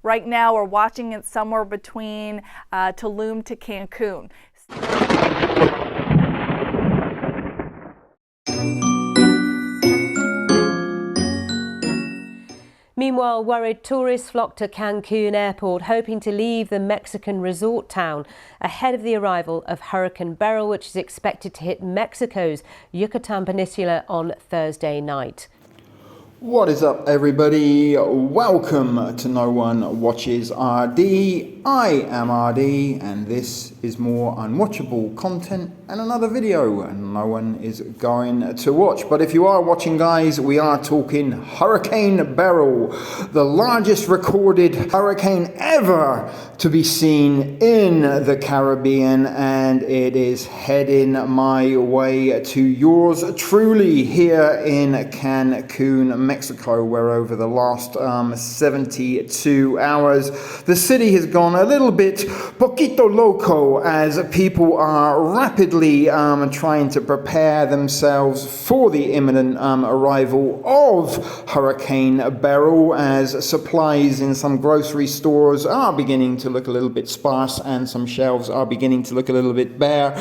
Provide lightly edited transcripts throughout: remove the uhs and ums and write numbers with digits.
Right now, we're watching it somewhere between Tulum to Cancun. Meanwhile, worried tourists flock to Cancun airport, hoping to leave the Mexican resort town ahead of the arrival of Hurricane Beryl, which is expected to hit Mexico's Yucatan Peninsula on Thursday night. What is up, everybody? Welcome to No One Watches RD. I am RD, and this is more unwatchable content and another video no one is going to watch. But if you are watching, guys, we are talking Hurricane Beryl, the largest recorded hurricane ever to be seen in the Caribbean, and it is heading my way to yours truly here in Cancun, Mexico, where over the last 72 hours the city has gone a little bit poquito loco as people are rapidly trying to prepare themselves for the imminent arrival of Hurricane Beryl, as supplies in some grocery stores are beginning to look a little bit sparse and some shelves are beginning to look a little bit bare.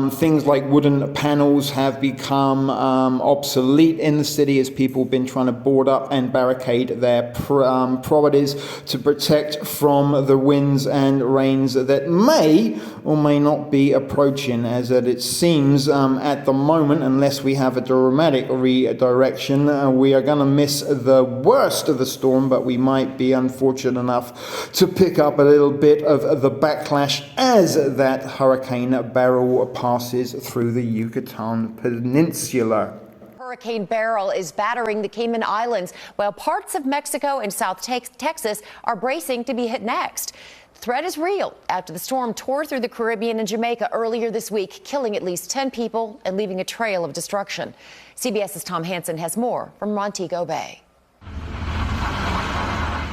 Things like wooden panels have become obsolete in the city as people have been trying to board up and barricade their properties to protect from the winds and rains that may or may not be approaching, as that it seems at the moment, unless we have a dramatic redirection, we are going to miss the worst of the storm, but we might be unfortunate enough to pick up a little bit of the backlash as that Hurricane Beryl passes through the Yucatan Peninsula. Hurricane Beryl is battering the Cayman Islands, while parts of Mexico and South Texas are bracing to be hit next. The threat is real after the storm tore through the Caribbean and Jamaica earlier this week, killing at least 10 people and leaving a trail of destruction. CBS's Tom Hansen has more from Montego Bay.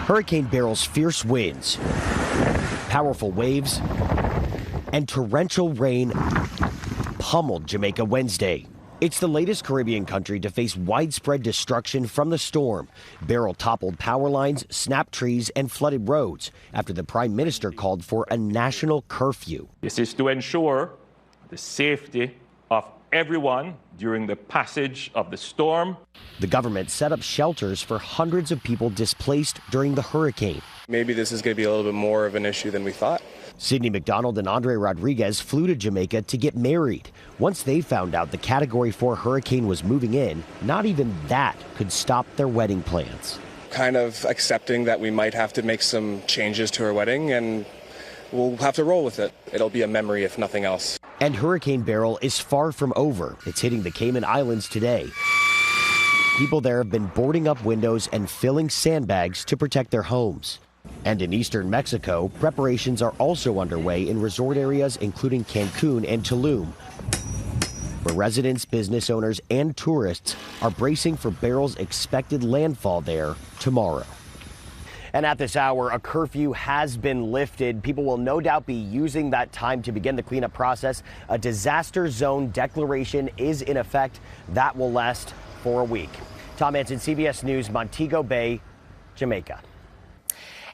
Hurricane Beryl's fierce winds, powerful waves, and torrential rain pummeled Jamaica Wednesday. It's the latest Caribbean country to face widespread destruction from the storm. Beryl toppled power lines, snapped trees, and flooded roads after the Prime Minister called for a national curfew. This is to ensure the safety of everyone during the passage of the storm. The government set up shelters for hundreds of people displaced during the hurricane. Maybe this is going to be a little bit more of an issue than we thought. Sidney McDonald and Andre Rodriguez flew to Jamaica to get married. Once they found out the Category 4 hurricane was moving in, not even that could stop their wedding plans. Kind of accepting that we might have to make some changes to our wedding, and we'll have to roll with it. It'll be a memory, if nothing else. And Hurricane Beryl is far from over. It's hitting the Cayman Islands today. People there have been boarding up windows and filling sandbags to protect their homes. And in eastern Mexico, preparations are also underway in resort areas including Cancun and Tulum, where residents, business owners, and tourists are bracing for Beryl's expected landfall there tomorrow. And at this hour, a curfew has been lifted. People will no doubt be using that time to begin the cleanup process. A disaster zone declaration is in effect. That will last for a week. Tom Hansen, CBS News, Montego Bay, Jamaica.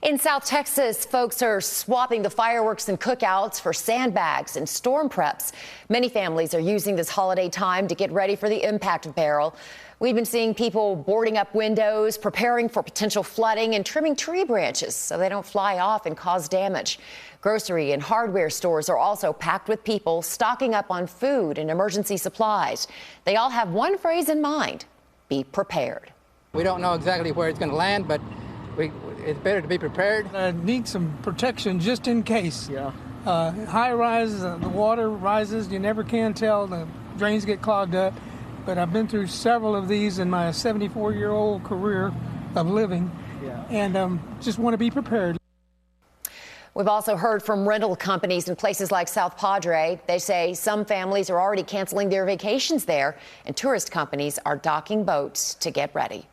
In South Texas, folks are swapping the fireworks and cookouts for sandbags and storm preps. Many families are using this holiday time to get ready for the impact of Beryl. We've been seeing people boarding up windows, preparing for potential flooding, and trimming tree branches so they don't fly off and cause damage. Grocery and hardware stores are also packed with people stocking up on food and emergency supplies. They all have one phrase in mind: be prepared. We don't know exactly where it's going to land, but it's better to be prepared. I need some protection just in case. Yeah. High rise, the water rises. You never can tell. The drains get clogged up. But I've been through several of these in my 74-year-old career of living, and just want to be prepared. We've also heard from rental companies in places like South Padre. They say some families are already canceling their vacations there, and tourist companies are docking boats to get ready.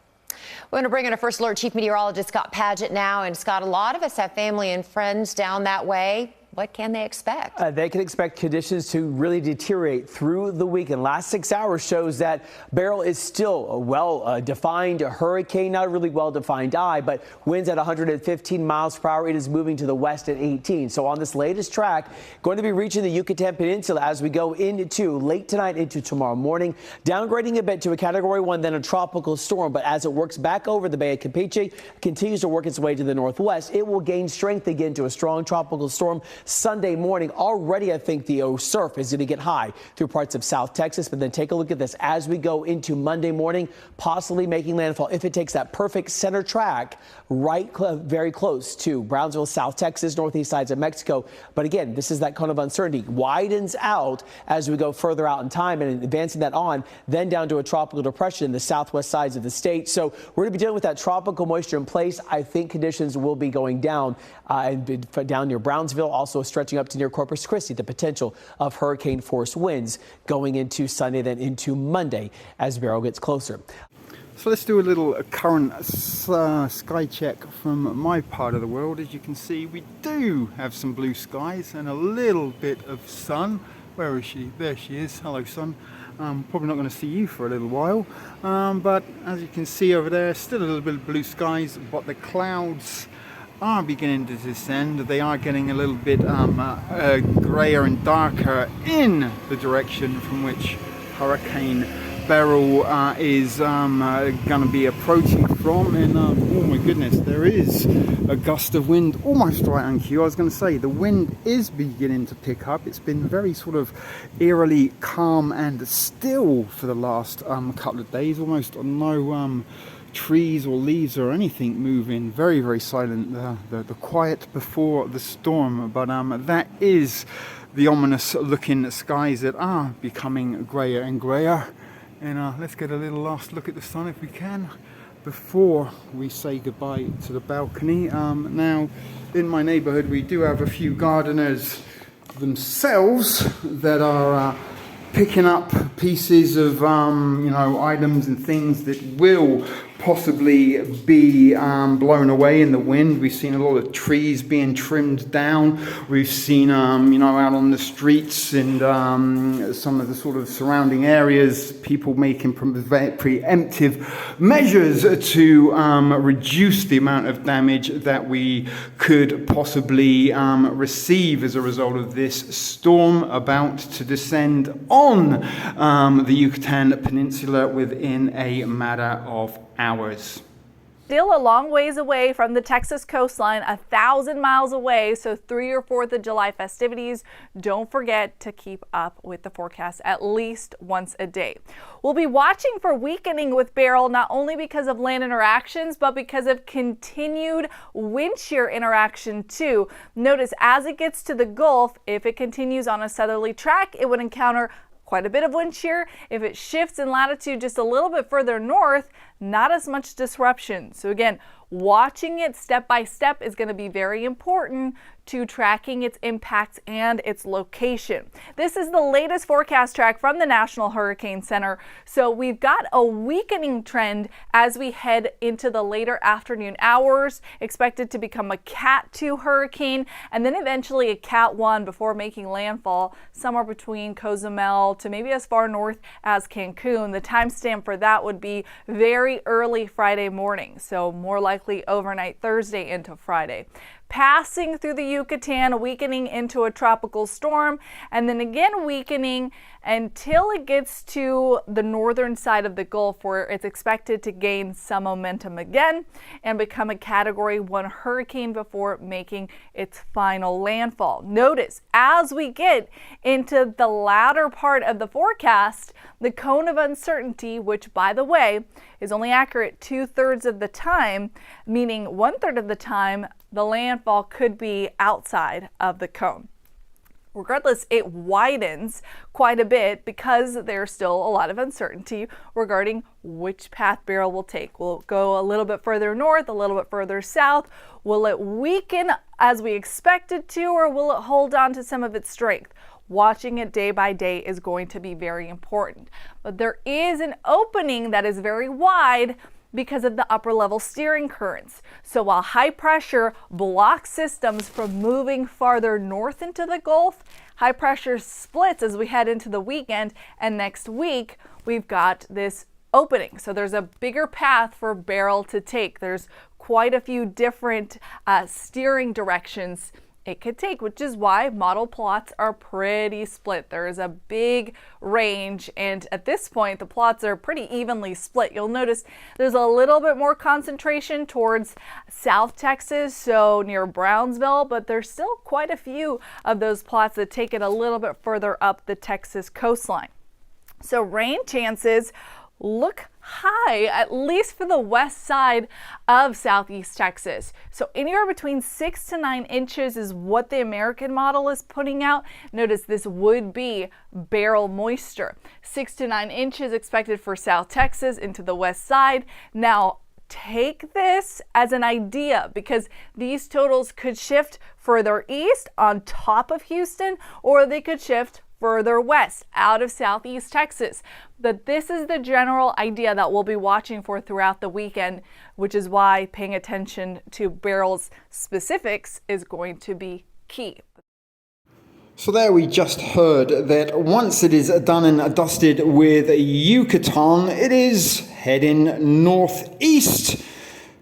We're going to bring in our First Alert Chief Meteorologist Scott Padgett now. And Scott, a lot of us have family and friends down that way. What can they expect? They can expect conditions to really deteriorate through the weekend. Last 6 hours shows that Beryl is still a well-defined hurricane, not a really well-defined eye, but winds at 115 miles per hour. It is moving to the west at 18. So on this latest track, going to be reaching the Yucatan Peninsula as we go into late tonight into tomorrow morning, downgrading a bit to a Category 1, then a tropical storm. But as it works back over the Bay of Campeche, continues to work its way to the northwest, it will gain strength again to a strong tropical storm Sunday morning. Already, I think the surf is going to get high through parts of South Texas. But then take a look at this as we go into Monday morning, possibly making landfall if it takes that perfect center track right very close to Brownsville, South Texas, northeast sides of Mexico. But again, this is that kind of uncertainty. Widens out as we go further out in time and advancing that on, then down to a tropical depression in the southwest sides of the state. So we're going to be dealing with that tropical moisture in place. I think conditions will be going down down near Brownsville, also stretching up to near Corpus Christi, the potential of hurricane force winds going into Sunday, then into Monday as Beryl gets closer. So let's do a little current sky check from my part of the world. As you can see, we do have some blue skies and a little bit of sun. Where is she? There she is. Hello, sun. Probably not going to see you for a little while, but as you can see over there, still a little bit of blue skies, but the clouds are beginning to descend. They are getting a little bit grayer and darker in the direction from which Hurricane Beryl is going to be approaching from. And oh my goodness, there is a gust of wind almost right on cue. I was going to say the wind is beginning to pick up. It's been very sort of eerily calm and still for the last couple of days. Almost no trees or leaves or anything moving. Very, very silent. The quiet before the storm. But that is the ominous looking skies that are becoming grayer and grayer. And let's get a little last look at the sun if we can before we say goodbye to the balcony. Now, in my neighborhood, we do have a few gardeners themselves that are picking up pieces of items and things that will possibly be blown away in the wind. We've seen a lot of trees being trimmed down. We've seen out on the streets and some of the sort of surrounding areas, people making preemptive measures to reduce the amount of damage that we could possibly receive as a result of this storm about to descend on the Yucatan Peninsula within a matter of hours. Still a long ways away from the Texas coastline, 1,000 miles away, so through your 4th of July festivities, don't forget to keep up with the forecast at least once a day. We'll be watching for weakening with Beryl, not only because of land interactions, but because of continued wind shear interaction too. Notice as it gets to the Gulf, if it continues on a southerly track, it would encounter quite a bit of wind shear. If it shifts in latitude just a little bit further north, not as much disruption. So again, watching it step by step is going to be very important to tracking its impacts and its location. This is the latest forecast track from the National Hurricane Center. So we've got a weakening trend as we head into the later afternoon hours, expected to become a Cat 2 hurricane and then eventually a Cat 1 before making landfall somewhere between Cozumel to maybe as far north as Cancun. The timestamp for that would be very early Friday morning, so more likely overnight Thursday into Friday. Passing through the Yucatan, weakening into a tropical storm, and then again weakening until it gets to the northern side of the Gulf, where it's expected to gain some momentum again and become a Category 1 hurricane before making its final landfall. Notice, as we get into the latter part of the forecast, the cone of uncertainty, which by the way is only accurate 2/3 of the time, meaning 1/3 of the time the landfall could be outside of the cone. Regardless, it widens quite a bit because there's still a lot of uncertainty regarding which path Beryl will take. Will it go a little bit further north, a little bit further south? Will it weaken as we expect it to, or will it hold on to some of its strength? Watching it day by day is going to be very important. But there is an opening that is very wide because of the upper level steering currents. So while high pressure blocks systems from moving farther north into the Gulf, high pressure splits as we head into the weekend, and next week we've got this opening. So there's a bigger path for Beryl to take. There's quite a few different steering directions it could take, which is why model plots are pretty split. There is a big range, and at this point the plots are pretty evenly split. You'll notice there's a little bit more concentration towards South Texas, so near Brownsville, but there's still quite a few of those plots that take it a little bit further up the Texas coastline. So rain chances look high, at least for the west side of southeast Texas. So anywhere between 6 to 9 inches is what the American model is putting out. Notice this would be Beryl moisture. 6 to 9 inches expected for South Texas into the west side. Now, take this as an idea, because these totals could shift further east on top of Houston, or they could shift further west out of southeast Texas. But this is the general idea that we'll be watching for throughout the weekend, which is why paying attention to Beryl's specifics is going to be key. So there we just heard that once it is done and dusted with Yucatan, it is heading northeast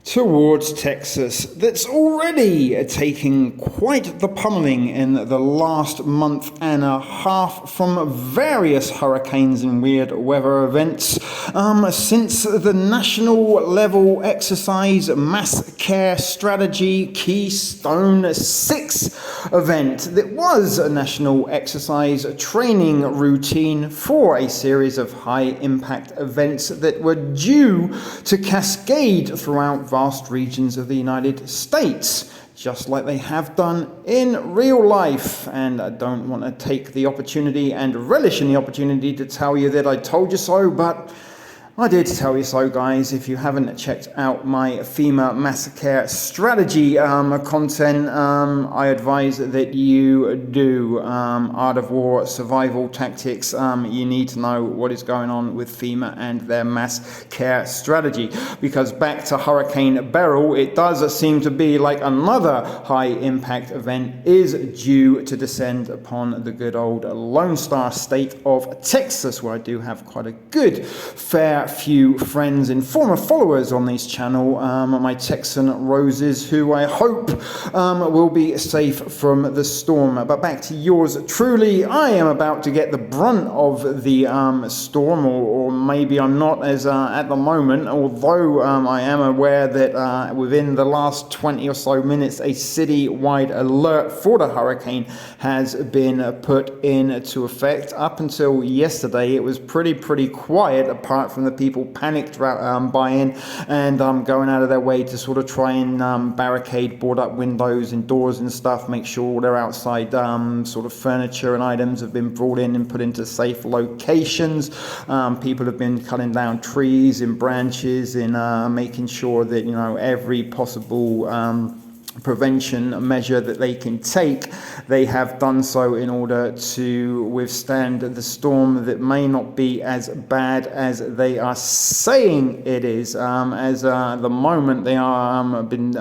towards Texas. That's already taking quite the pummeling in the last month and a half from various hurricanes and weird weather events. Since the national level exercise mass care strategy Keystone 6 event that was a national exercise training routine for a series of high impact events that were due to cascade throughout vast regions of the United States, just like they have done in real life. And I don't want to take the opportunity and relish in the opportunity to tell you that I told you so, but I did tell you so, guys. If you haven't checked out my FEMA massacre strategy content, I advise that you do. Art of War, survival tactics. You need to know what is going on with FEMA and their mass care strategy. Because back to Hurricane Beryl, it does seem to be like another high impact event is due to descend upon the good old Lone Star state of Texas, where I do have quite a good fair few friends and former followers on this channel, my Texan Roses, who I hope will be safe from the storm. But back to yours truly, I am about to get the brunt of the storm, or maybe I'm not as at the moment, although I am aware that within the last 20 or so minutes a city-wide alert for the hurricane has been put into effect. Up until yesterday it was pretty quiet, apart from the people panicked buying and going out of their way to sort of try and barricade, board up windows and doors and stuff, make sure all their outside sort of furniture and items have been brought in and put into safe locations. People have been cutting down trees and branches and making sure that, you know, every possible prevention measure that they can take, they have done so in order to withstand the storm that may not be as bad as they are saying it is. As the moment they are been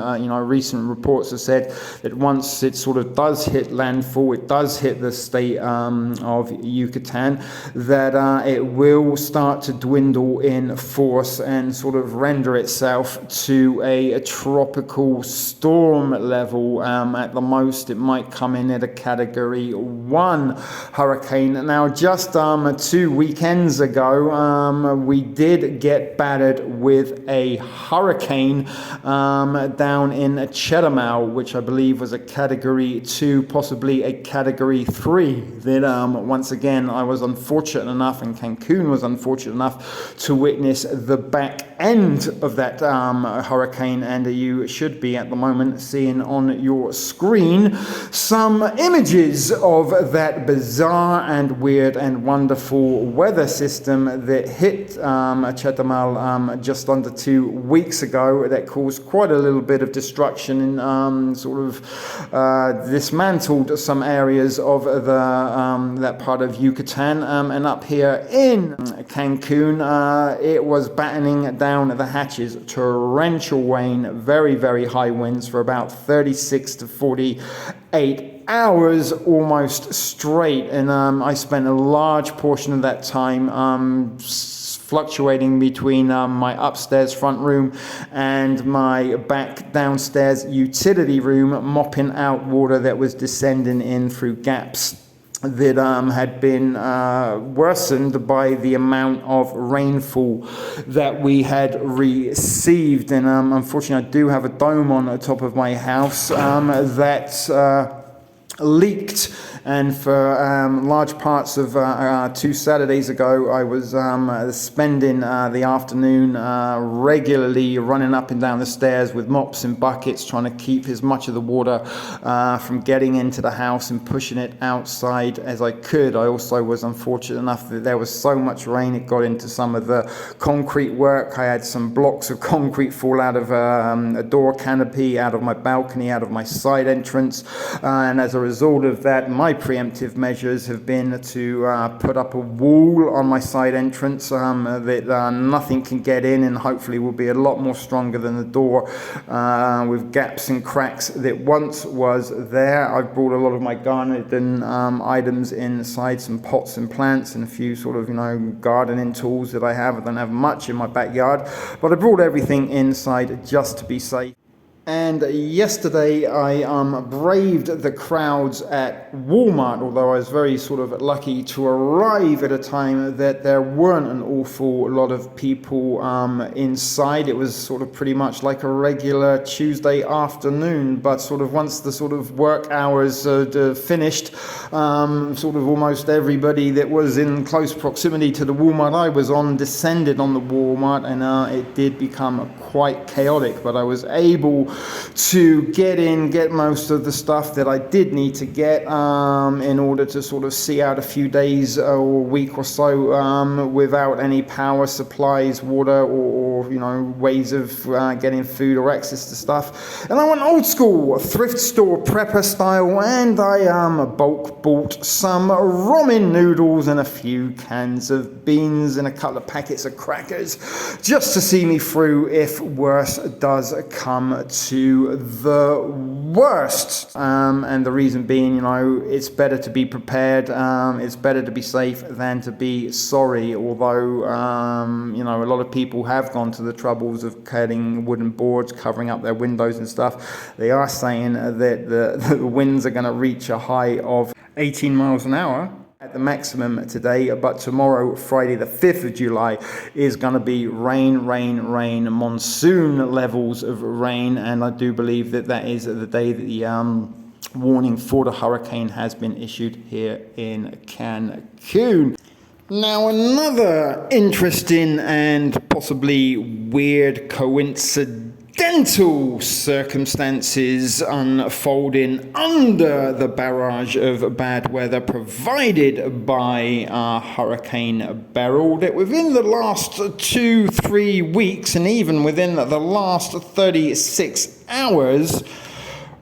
recent reports have said that once it sort of does hit landfall, it does hit the state of Yucatan, that it will start to dwindle in force and sort of render itself to a tropical storm level. At the most it might come in at a category 1 hurricane. Now just 2 weekends ago we did get battered with a hurricane down in Chetumal, which I believe was a category 2, possibly a category 3, that once again I was unfortunate enough, and Cancun was unfortunate enough to witness the back end of that hurricane. And you should be at the moment seeing on your screen some images of that bizarre and weird and wonderful weather system that hit Chetumal just under 2 weeks ago, that caused quite a little bit of destruction and dismantled some areas of that part of Yucatan, and up here in Cancun it was battening down the hatches. Torrential rain, very, very high winds for about 36 to 48 hours almost straight, and I spent a large portion of that time fluctuating between my upstairs front room and my back downstairs utility room, mopping out water that was descending in through gaps that had been worsened by the amount of rainfall that we had received. And unfortunately I do have a dome on the top of my house that leaked, and for large parts of 2 Saturdays ago I was spending the afternoon regularly running up and down the stairs with mops and buckets, trying to keep as much of the water from getting into the house and pushing it outside as I could. I also was unfortunate enough that there was so much rain it got into some of the concrete work. I had some blocks of concrete fall out of a door canopy, out of my balcony, out of my side entrance, and as a result of that, my preemptive measures have been to put up a wall on my side entrance that nothing can get in, and hopefully will be a lot more stronger than the door, with gaps and cracks that once was there. I've brought a lot of my garden items inside, some pots and plants and a few gardening tools that I have. I don't have much in my backyard, but I brought everything inside just to be safe. And yesterday I braved the crowds at Walmart, although I was very lucky to arrive at a time that there weren't an awful lot of people inside. It was pretty much like a regular Tuesday afternoon, but once the work hours finished, almost everybody that was in close proximity to the Walmart I was on descended on the Walmart, and it did become quite chaotic, but I was able to get most of the stuff that I did need to get in order to see out a few days or a week or so without any power supplies, water, or ways of getting food or access to stuff. And I went old school, thrift store prepper style, and I bulk bought some ramen noodles and a few cans of beans and a couple of packets of crackers, just to see me through if worse does come to the worst. And the reason being, it's better to be prepared, it's better to be safe than to be sorry. Although a lot of people have gone to the troubles of cutting wooden boards, covering up their windows and stuff. They are saying that the winds are going to reach a high of 18 miles an hour at the maximum today, but tomorrow, Friday the 5th of July, is going to be rain, monsoon levels of rain, and I do believe that is the day that the warning for the hurricane has been issued here in Cancun. Now, another interesting and possibly weird coincidental circumstances unfolding under the barrage of bad weather provided by Hurricane Beryl, that within the last 2-3 weeks and even within the last 36 hours,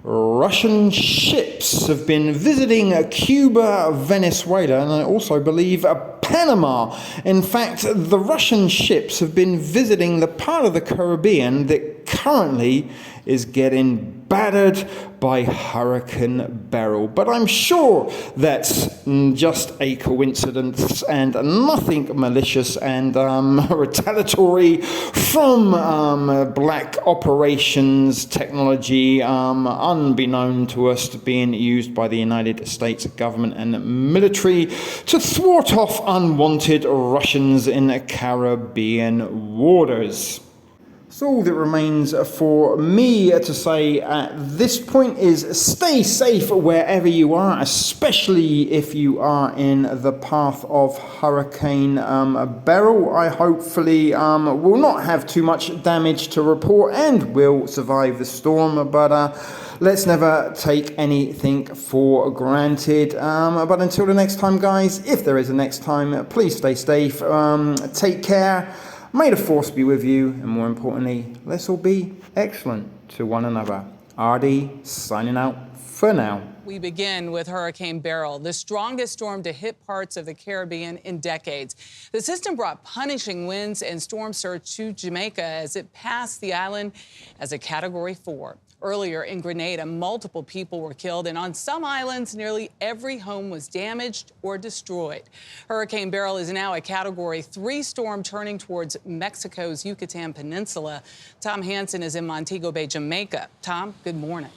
Russian ships have been visiting Cuba, Venezuela, and I also believe Panama. In fact, the Russian ships have been visiting the part of the Caribbean that currently is getting battered by Hurricane Beryl. But I'm sure that's just a coincidence and nothing malicious and retaliatory from black operations technology, unbeknown to us, being used by the United States government and military to thwart off unwanted Russians in Caribbean waters. So all that remains for me to say at this point is stay safe wherever you are, especially if you are in the path of Hurricane Beryl. I hopefully will not have too much damage to report and will survive the storm, but let's never take anything for granted. But until the next time, guys, if there is a next time, please stay safe, take care. May the force be with you, and more importantly, let's all be excellent to one another. RD signing out for now. We begin with Hurricane Beryl, the strongest storm to hit parts of the Caribbean in decades. The system brought punishing winds and storm surge to Jamaica as it passed the island as a Category 4. Earlier in Grenada, multiple people were killed, and on some islands, nearly every home was damaged or destroyed. Hurricane Beryl is now a Category 3 storm turning towards Mexico's Yucatan Peninsula. Tom Hansen is in Montego Bay, Jamaica. Tom, good morning.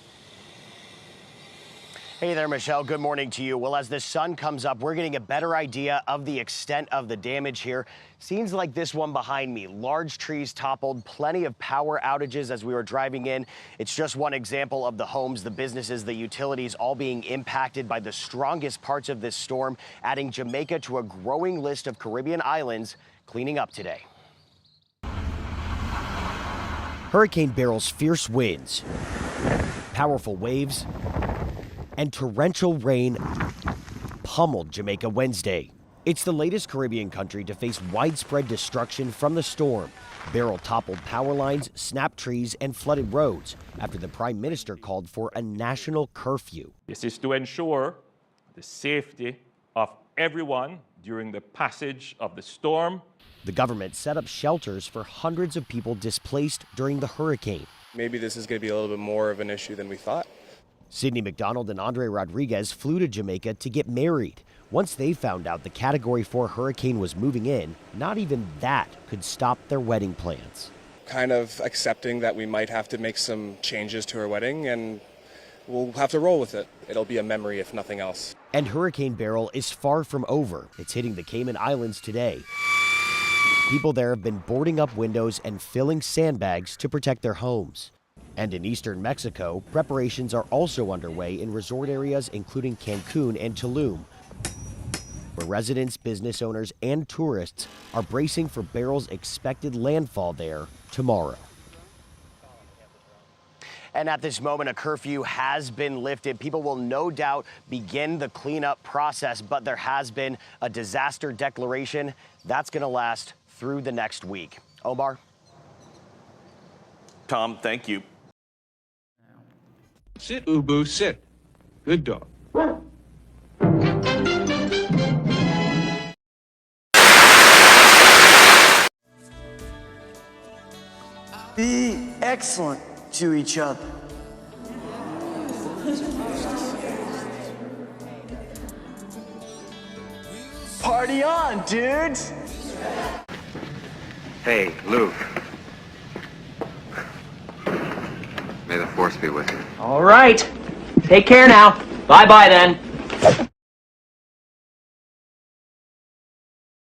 Hey there, Michelle. Good morning to you. Well, as the sun comes up, we're getting a better idea of the extent of the damage here. Scenes like this one behind me, large trees toppled, plenty of power outages as we were driving in. It's just one example of the homes, the businesses, the utilities all being impacted by the strongest parts of this storm, adding Jamaica to a growing list of Caribbean islands cleaning up today. Hurricane Beryl's fierce winds, powerful waves, and torrential rain pummeled Jamaica Wednesday. It's the latest Caribbean country to face widespread destruction from the storm. Beryl toppled power lines, snapped trees, and flooded roads after the Prime Minister called for a national curfew. This is to ensure the safety of everyone during the passage of the storm. The government set up shelters for hundreds of people displaced during the hurricane. Maybe this is going to be a little bit more of an issue than we thought. Sydney McDonald and Andre Rodriguez flew to Jamaica to get married. Once they found out the Category 4 hurricane was moving in, not even that could stop their wedding plans. Kind of accepting that we might have to make some changes to our wedding, and we'll have to roll with it. It'll be a memory if nothing else. And Hurricane Beryl is far from over. It's hitting the Cayman Islands today. People there have been boarding up windows and filling sandbags to protect their homes. And in eastern Mexico, preparations are also underway in resort areas including Cancun and Tulum, where residents, business owners, and tourists are bracing for Beryl's expected landfall there tomorrow. And at this moment, a curfew has been lifted. People will no doubt begin the cleanup process, but there has been a disaster declaration that's going to last through the next week. Omar? Tom, thank you. Sit, Ubu, sit. Good dog. Be excellent to each other. Party on, dudes! Hey, Luke. May the force be with you. All right. Take care now. Bye-bye then.